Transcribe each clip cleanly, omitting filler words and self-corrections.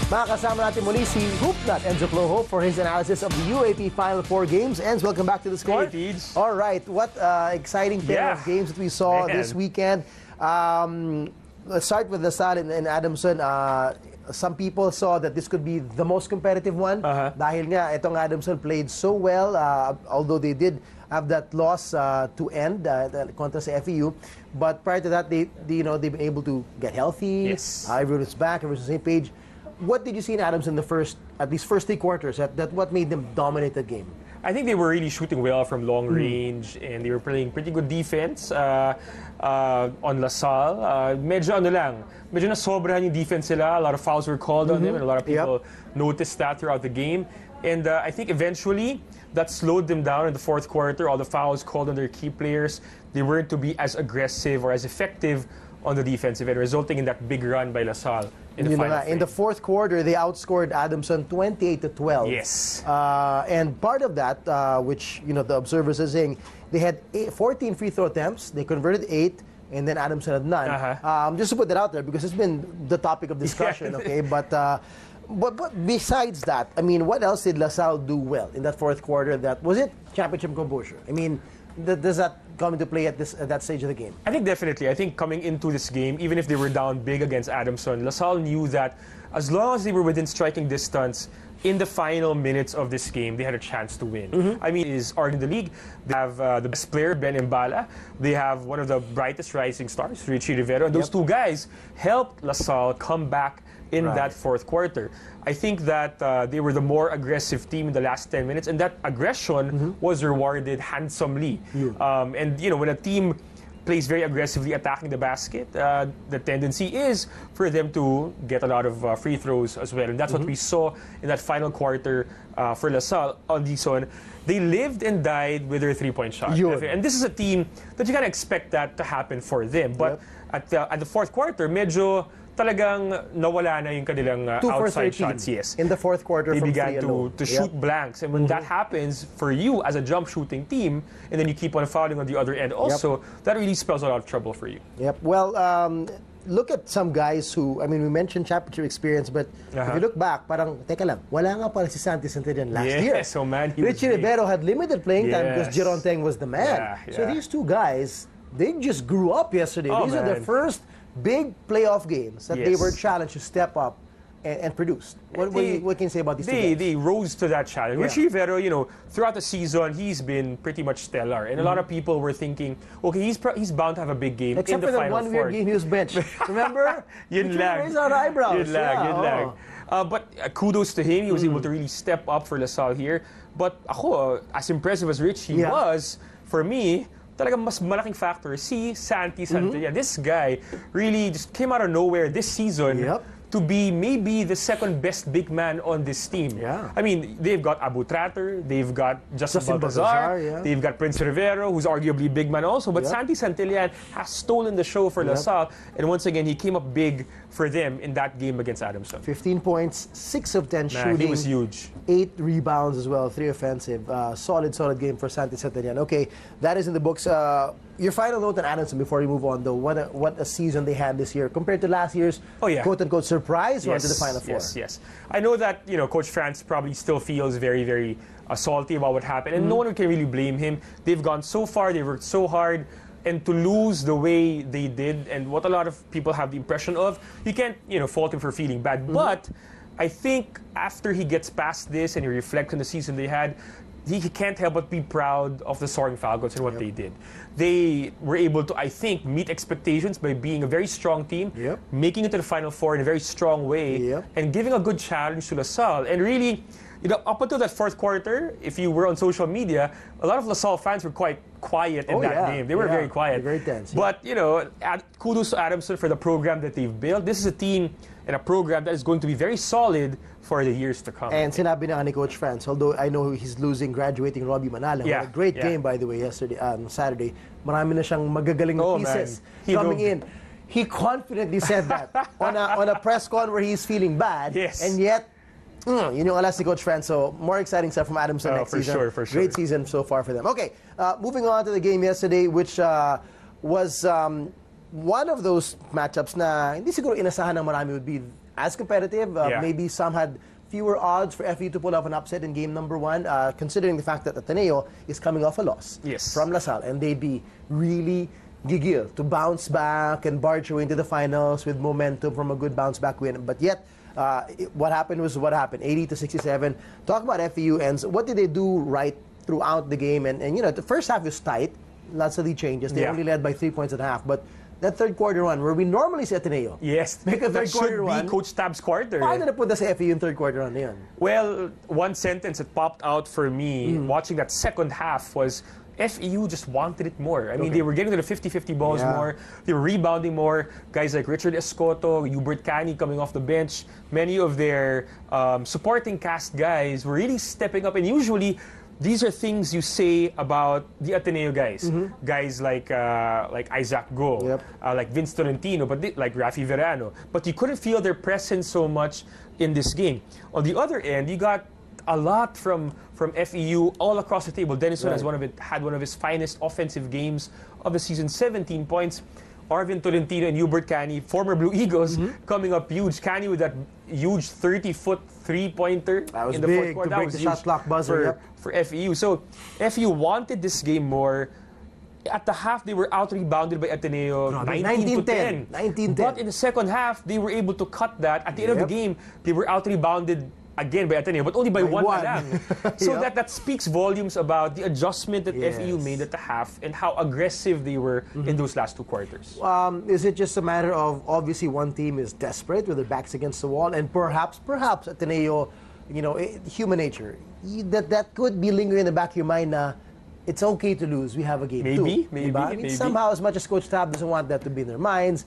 Makakasama natin muli si Hoopnut Enzo Flojo for his analysis of the UAAP Final 4 games. Enzo, welcome back to the score. Hey, Teej. All right, what exciting pair of games that we saw this weekend. Let's start with the Salle and Adamson. Some people saw that this could be the most competitive one. Dahil nga, itong Adamson played so well, although they did have that loss to end contra sa FEU. But prior to that, they've been able to get healthy. Yes. Everyone's back, everyone's on the same page. What did you see in Adamson in the first 3 quarters? That what made them dominate the game? I think they were really shooting well from long range, and they were playing pretty good defense on LaSalle. Medyo nasobrahan yung defense nila. A lot of fouls were called on them, and a lot of people noticed that throughout the game. And I think eventually that slowed them down in the fourth quarter. All the fouls called on their key players. They weren't to be as aggressive or as effective on the defensive end, resulting in that big run by LaSalle in the final frame. In the fourth quarter, they outscored Adamson 28-12. Yes. And part of that, which the observers are saying, they had 14 free throw attempts. They converted 8, and then Adamson had none. Just to put that out there, because it's been the topic of discussion. Okay, but besides that, I mean, what else did LaSalle do well in that fourth quarter? That was it. Championship composure. I mean, does that come into play at that stage of the game? I think definitely. I think coming into this game, even if they were down big against Adamson, LaSalle knew that as long as they were within striking distance in the final minutes of this game, they had a chance to win. I mean, is in the league. They have the best player, Ben Mbala. They have one of the brightest rising stars, Richie Rivero. And those two guys helped LaSalle come back in that fourth quarter. I think that they were the more aggressive team in the last 10 minutes, and that aggression was rewarded handsomely. And when a team plays very aggressively attacking the basket, the tendency is for them to get a lot of free throws as well. And that's what we saw in that final quarter for LaSalle. Adamson, they lived and died with their three-point shot. And this is a team that you kind of expect that to happen for them. But at the fourth quarter, medyo talagang nawala na yung kanilang outside shots. Yes. In the fourth quarter, they began to shoot blanks, and when that happens for you as a jump shooting team, and then you keep on fouling on the other end, also that really spells a lot of trouble for you. Well, look at some guys who, I mean, we mentioned championship experience, but if you look back, parang teka lang, wala nga pala si Santi Santillan last year. So man, Richie Rivero had limited playing time because Jeron Teng was the man. So these two guys, they just grew up yesterday. These are their first big playoff games that they were challenged to step up and produce. What can you say about these two guys? They rose to that challenge. Richie Rivero, throughout the season, he's been pretty much stellar. And a lot of people were thinking, okay, he's bound to have a big game Except in the Final Four. Except for the one weird game he was benched. Remember? Yun lang. Raised our eyebrows. Yun lang. But kudos to him. He was able to really step up for LaSalle here. But ako, as impressive as Richie was, for me, talagang mas malaking factor si Santi Santillan. This guy really just came out of nowhere this season to be maybe the second best big man on this team. I mean, they've got Abu Tratter, they've got Justin Baltazar, they've got Prince Rivero, who's arguably a big man also, but Santi Santillan has stolen the show for LaSalle, and once again, he came up big for them in that game against Adamson. 15 points, 6 of 10 shooting. He was huge. 8 rebounds as well, 3 offensive. Solid game for Santi Santillan. Okay, that is in the books. Your final note on Adamson before we move on, though. What a season they had this year compared to last year's quote-unquote surprise run to the Final Four. Yes. I know that Coach France probably still feels very, very salty about what happened, and no one can really blame him. They've gone so far, they worked so hard, and to lose the way they did, and what a lot of people have the impression of, you can't fault him for feeling bad. But I think after he gets past this and he reflects on the season they had, he can't help but be proud of the Soaring Falcons and what they did. They were able to, I think, meet expectations by being a very strong team, making it to the Final Four in a very strong way, and giving a good challenge to LaSalle. And really, up until that fourth quarter, if you were on social media, a lot of LaSalle fans were quite quiet in that game. They were very quiet. Very tense. But, kudos to Adamson for the program that they've built. This is a team and a program that is going to be very solid for the years to come. And sinabi na ni Coach France, although I know he's losing graduating Robbie Manala, who had a great game, by the way, yesterday, Saturday. Marami na siyang magagaling na pieces coming in. He confidently said that on a press con where he's feeling bad, and yet, yun yung alas ni Coach France. So, more exciting stuff from Adamson next season. For sure. Great season so far for them. Okay, moving on to the game yesterday, which was one of those matchups na hindi siguro inasahan ng marami would be as competitive. Maybe some had fewer odds for FEU to pull off an upset in game number 1, considering the fact that Ateneo is coming off a loss from LaSalle, and they'd be really gigil to bounce back and barge away into the finals with momentum from a good bounce-back win. But yet, what happened was what happened, 80-67. Talk about FEU, and what did they do right throughout the game? And the first half was tight, lots of lead changes. They only led by 3 points at half, but that third quarter run, where we normally see Ateneo make a third quarter run. That should be Coach Tab's quarter. Paano na punta sa FEU yung third quarter run na yun? Well, one sentence that popped out for me watching that second half was FEU just wanted it more. I mean, they were getting to the 50-50 balls more. They were rebounding more. Guys like Richard Escoto, Hubert Cani coming off the bench. Many of their supporting cast guys were really stepping up. And usually, these are things you say about the Ateneo guys. Guys like Isaac Go, like Vince Tolentino, but like Rafi Verano. But you couldn't feel their presence so much in this game. On the other end, you got a lot from FEU all across the table. Denison had one of his finest offensive games of the season, 17 points. Arvin Tolentino and Hubert Cani, former Blue Eagles, coming up huge. Cani with that huge 30-foot three-pointer in the fourth quarter. That was the shot clock buzzer for FEU. So FEU wanted this game more. At the half, they were out-rebounded by Ateneo 19-10. 19-10. But in the second half, they were able to cut that. At the end of the game, they were out-rebounded again by Ateneo, but only by one. So that speaks volumes about the adjustment that FEU made at the half and how aggressive they were in those last 2 quarters. Is it just a matter of, obviously, one team is desperate with their backs against the wall, and perhaps Ateneo, human nature, that could be lingering in the back of your mind na it's okay to lose, we have a game too. Maybe. Somehow, as much as Coach Tab doesn't want that to be in their minds,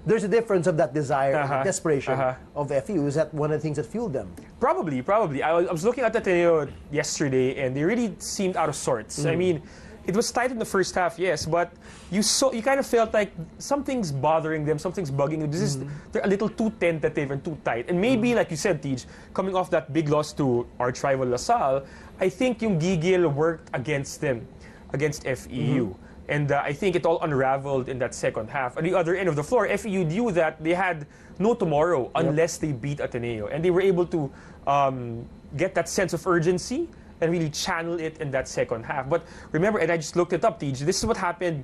there's a difference of that desire and desperation of FEU. Is that one of the things that fueled them? Probably. I was looking at Ateneo yesterday, and they really seemed out of sorts. I mean, it was tight in the first half, yes, but you kind of felt like something's bothering them, something's bugging them. They're a little too tentative and too tight. And maybe, like you said, Tej, coming off that big loss to arch rival LaSalle, I think yung gigil worked against them, against FEU. And I think it all unraveled in that second half. At the other end of the floor, FEU knew that they had no tomorrow unless they beat Ateneo. And they were able to get that sense of urgency and really channel it in that second half. But remember, and I just looked it up, Tej, this is what happened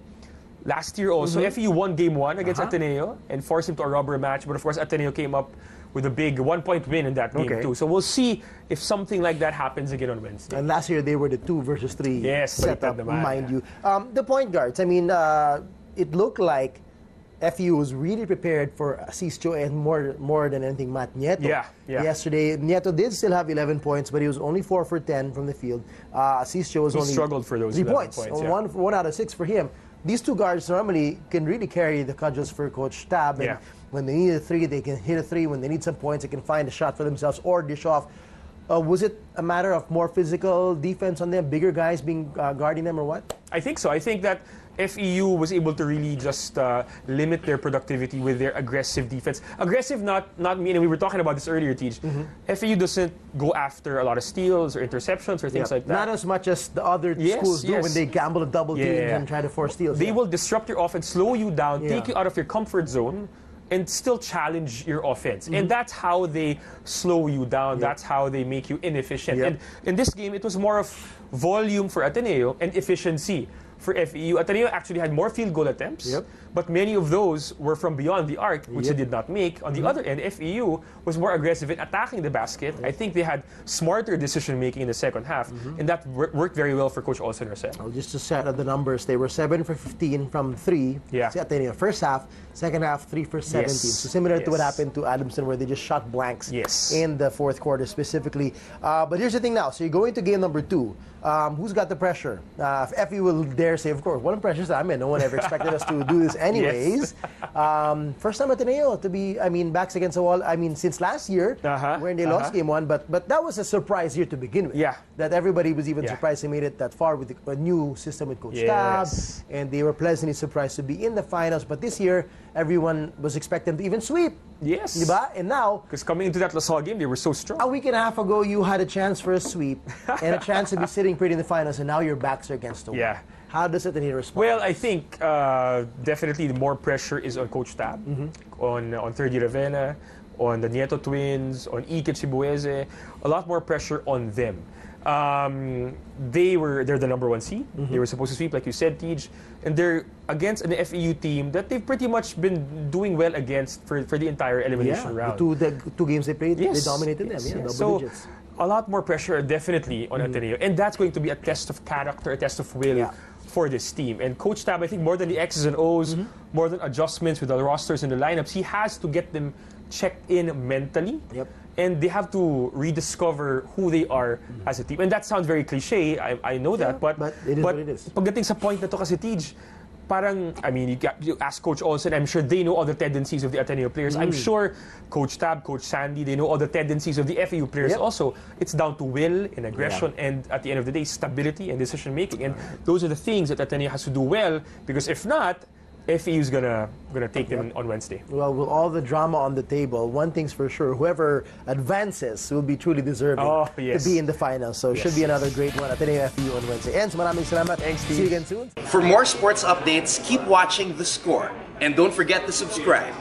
last year also. FEU won game 1 against Ateneo and forced him to a rubber match. But of course, Ateneo came up with a big 1-point win in that game too. So we'll see if something like that happens again on Wednesday. And last year they were the 2 versus 3 setup, mind you. The point guards, I mean, it looked like FEU was really prepared for Asisio and more than anything, Matt Nieto. Yesterday, Nieto did still have 11 points, but he was only 4 for 10 from the field. Asisio was only struggled for those 3 points. One out of 6 for him. These 2 guards normally can really carry the cudgels for Coach Tab. And when they need a 3, they can hit a 3. When they need some points, they can find a shot for themselves or dish off. Was it a matter of more physical defense on them, bigger guys being guarding them, or what? I think so. I think that FEU was able to really just limit their productivity with their aggressive defense. Aggressive, not meaning, we were talking about this earlier, Tej. FEU doesn't go after a lot of steals or interceptions or things like that. Not as much as the other schools do when they gamble a double team and try to force steals. They will disrupt your offense, slow you down, take you out of your comfort zone, and still challenge your offense. And that's how they slow you down. That's how they make you inefficient. And in this game, it was more of volume for Ateneo and efficiency for FEU. Ateneo actually had more field goal attempts, but many of those were from beyond the arc, which they did not make. On the other end, FEU was more aggressive in attacking the basket. I think they had smarter decision-making in the second half, and that worked very well for Coach Olsen Rosell. Just to set up the numbers, they were 7 for 15 from 3. Ateneo. First half, second half, 3 for 17. So similar to what happened to Adamson, where they just shot blanks in the fourth quarter specifically. But here's the thing now. So you're going to game number 2. Who's got the pressure? FEU will dare say, of course, what impressions I'm in. No one ever expected us to do this anyways. First time Ateneo to be, backs against the wall. Since last year, when they lost game 1, but that was a surprise year to begin with. That everybody was even surprised they made it that far with a new system with Coach Tab, and they were pleasantly surprised to be in the finals. But this year, everyone was expecting to even sweep. Diba? And now, because coming into that LaSalle game, they were so strong. A week and a half ago, you had a chance for a sweep and a chance to be sitting pretty in the finals, and now your backs are against the wall. How does Ateneo respond? Well, I think definitely more pressure is on Coach Tab, on Third Year Ravenna, on the Nieto twins, on Ike Chibueze, a lot more pressure on them. They're the number 1 seed. They were supposed to sweep, like you said, Tej, and they're against an FEU team that they've pretty much been doing well against for the entire elimination round. The two games they played, yes. they dominated them. Yeah, double digits. A lot more pressure definitely on Ateneo, and that's going to be a test of character, a test of will for this team. And Coach Tab, I think more than the X's and O's, more than adjustments with the rosters and the lineups, he has to get them checked in mentally. And they have to rediscover who they are as a team. And that sounds very cliche, I know that, but it is what it is. Pagdating sa point na to kasi, Tej, parang, I mean, you ask Coach Olsen, I'm sure they know all the tendencies of the Ateneo players. I'm sure Coach Tab, Coach Sandy, they know all the tendencies of the FEU players also. It's down to will and aggression and, at the end of the day, stability and decision-making. And those are the things that Ateneo has to do well, because if not, FEU is gonna take them on Wednesday. Well, with all the drama on the table, one thing's for sure: whoever advances will be truly deserving to be in the finals. So it should be another great one. Ateneo FEU on Wednesday. Enzo, maraming salamat. Thanks, Steve. See you again soon. For more sports updates, keep watching The Score, and don't forget to subscribe.